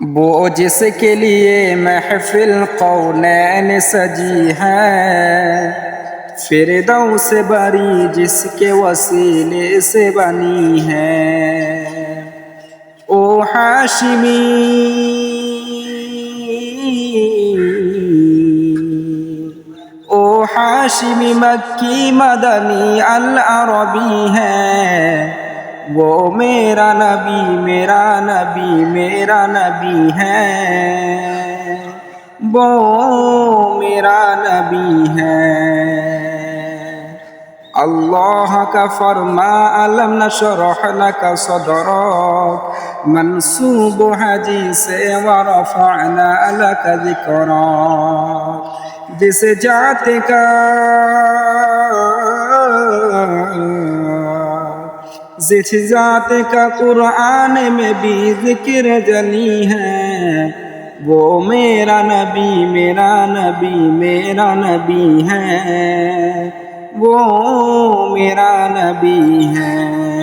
वो जिसके लिए महफिल कौनैन सजी है, फिरदौस बरी जिसके वसीले से बनी है। ओ हाशिमी ओ हाशिमी मक्की मदनी अल अरबी है। वो मेरा नबी मेरा नबी मेरा नबी है। वो मेरा नबी है। अल्लाह का फरमा अलम नशरह लका सदरक मंसूब हाजी से वरफ़अना लका ज़िक्रक। जिस जात का जिस जात का कुरान में भी जिक्र जली है, वो मेरा नबी मेरा नबी मेरा नबी है। वो मेरा नबी है।